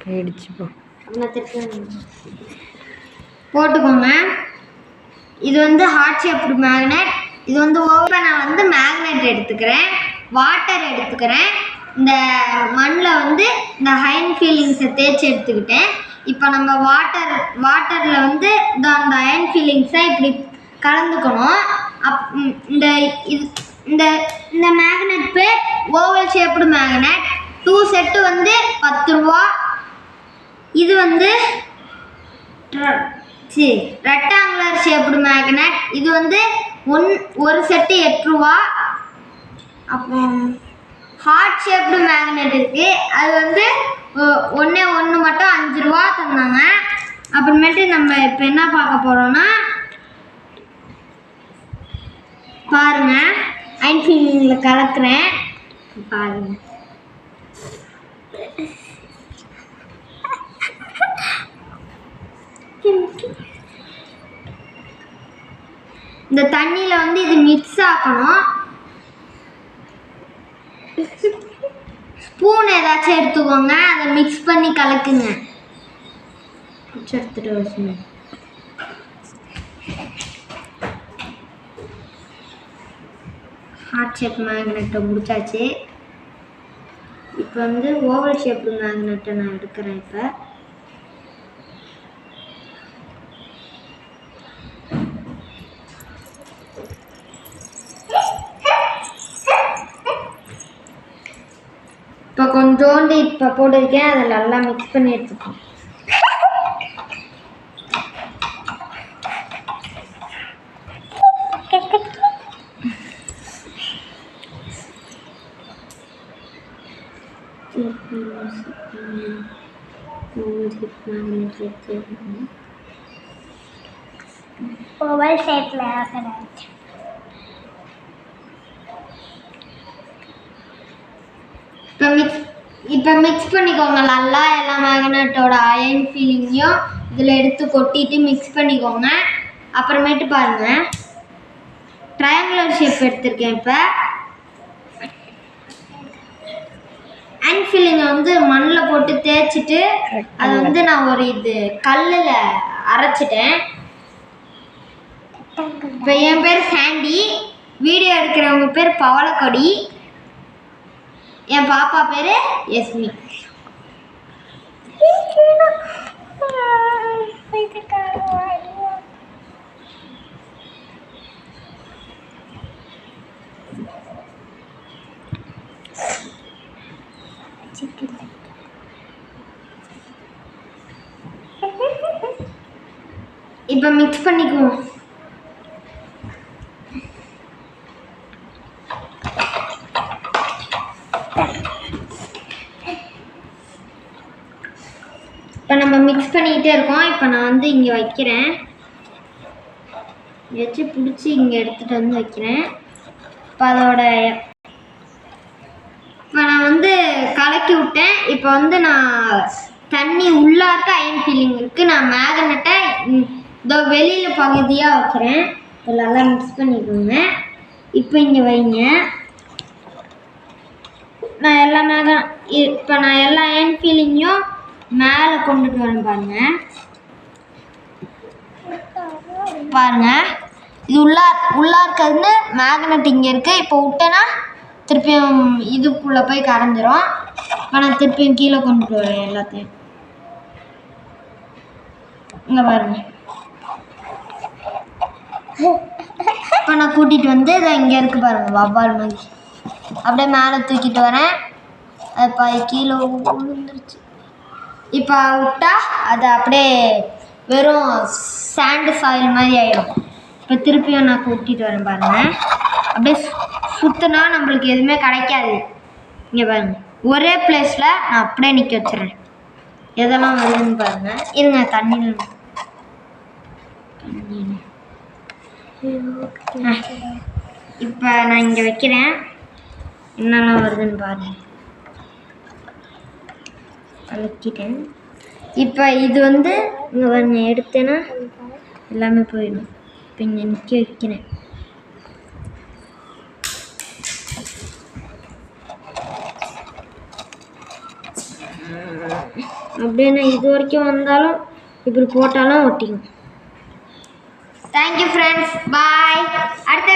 ஆயிடுச்சுப்பா. போட்டுக்கோங்க. இது வந்து ஹார்ட் ஷேப்டு மேக்னெட். இது வந்து நான் வந்து மேக்னெட் எடுத்துக்கிறேன், வாட்டர் எடுத்துக்கிறேன், இந்த மண்ணில் வந்து இந்த அயன் ஃபீலிங்ஸை தேய்ச்சி எடுத்துக்கிட்டேன். இப்போ நம்ம வாட்டரில் வந்து அந்த அயன் ஃபீலிங்ஸை இப்படி கலந்துக்கணும். இந்த இந்த இந்த மேக்னெட் பேர் ஓவல் ஷேப்டு மேக்னெட். 2 செட்டு வந்து 10 ரூபா. இது வந்து ரெக்டாங்குலர் ஷேப்டு மேக்னெட். இது வந்து ஒரு செட்டு 8 ரூபா. அப்புறம் ஹார்ட் ஷேப்டு மேக்னெட் இருக்கு, அது வந்து ஒன்று மட்டும் 5 ரூபா தந்தாங்க. அப்புறமேட்டு நம்ம இப்போ என்ன பார்க்க போறோம்னா, பாருங்க அயன் ஃபீலிங்கில் கலக்குறேன் பாருங்க. இந்த தண்ணியில் வந்து இது மிக்ஸ் ஆக்கணும். ஸ்பூன் ஏதாச்சும் எடுத்துக்கோங்க, அதை மிக்ஸ் பண்ணி கலக்குங்க. எடுத்துட்டு வச்சுங்க. ஹார்ட் ஷேப் மேக்னெட்டை முடிச்சாச்சு. இப்போ வந்து ஓவல் ஷேப்டு மேக்னெட்டை நான் எடுக்கிறேன். இப்போ கொஞ்சோண்டு இப்போ போட்டிருக்கேன், அதை நல்லா மிக்ஸ் பண்ணி எடுத்துக்கோங்க. ஓவல் ஷேப்ல இப்போ மிக்ஸ் பண்ணிக்கோங்க நல்லா. எல்லா மேக்னெட்டோட அயன் ஃபீலிங்கையும் இதில் எடுத்து கொட்டிட்டு மிக்ஸ் பண்ணிக்கோங்க. அப்புறமேட்டு பாருங்க, ட்ரையாங்குலர் ஷேப் எடுத்திருக்கேன். இப்போ அயன் ஃபீலிங்கை வந்து மண்ணில் போட்டு தேய்ச்சிட்டு அது வந்து நான் ஒரு கல்லில் அரைச்சிட்டேன். இப்போ என் பேர் சாண்டி, வீடியோ எடுக்கிறவங்க பேர் பவளக்கொடி, என் பாப்பா பேரு யஸ்மி. இப்போ மிக்ஸ் பண்ணிக்குவோம். இப்போ நம்ம மிக்ஸ் பண்ணிக்கிட்டே இருக்கோம். இப்போ நான் வந்து இங்கே வைக்கிறேன், வச்சு பிடிச்சி இங்கே எடுத்துகிட்டு வந்து வைக்கிறேன். இப்போ இப்போ நான் வந்து கலக்கி விட்டேன். இப்போ வந்து நான் தண்ணி உள்ளாக்க அயன் ஃபீலிங் இருக்குது. நான் மேக்னெட்டை இதோ வெளியில் பகுதியாக வைக்கிறேன். இப்போ நல்லா மிக்ஸ் பண்ணிக்கோங்க. இப்போ இங்கே வைங்க. இப்போ நான் எல்லா அயன் ஃபீலிங்கையும் மேலே கொண்டுட்டு வரேன் பாருங்க. இது உள்ளா இருக்கிறது மேக்னெட் இங்கே இருக்குது. இப்போ விட்டேன்னா திருப்பியும் இதுக்குள்ளே போய் கறந்துடும். இப்போ நான் திருப்பியும் கீழே கொண்டுட்டு வரேன் எல்லாத்தையும். இங்கே பாருங்க, இப்போ நான் கூட்டிகிட்டு வந்து இதை இங்கே இருக்குது பாருங்கள், வவ்வால் மாதிரி. அப்படியே மேலே தூக்கிட்டு வரேன். அது கீழே விழுந்துருச்சு. இப்போ விட்டா அது அப்படியே வெறும் சாண்டு சாயில் மாதிரி ஆகிடும். இப்போ திருப்பியும் நான் கூட்டிகிட்டு வரேன் பாருங்கள். அப்படியே சுற்றினா நம்மளுக்கு எதுவுமே கிடைக்காது. இங்கே பாருங்கள், ஒரே பிளேஸில் நான் அப்படியே நிற்க வச்சுறேன். எதெல்லாம் வருதுன்னு பாருங்கள். இருங்க, தண்ணியில் இப்போ நான் இங்கே வைக்கிறேன். என்னெல்லாம் வருதுன்னு பாருங்கள். கலக்கிட்டேன். இப்போ இது வந்து இங்கே பாருங்க, எடுத்தேன்னா எல்லாமே போயிடும். இப்போ இங்கே நிற்க வைக்கிறேன். அப்படியே நான் இது வரைக்கும் வந்தாலும் இப்படி போட்டாலும் ஒட்டிக்கும். தேங்க்யூ ஃப்ரெண்ட்ஸ், பாய். அடுத்த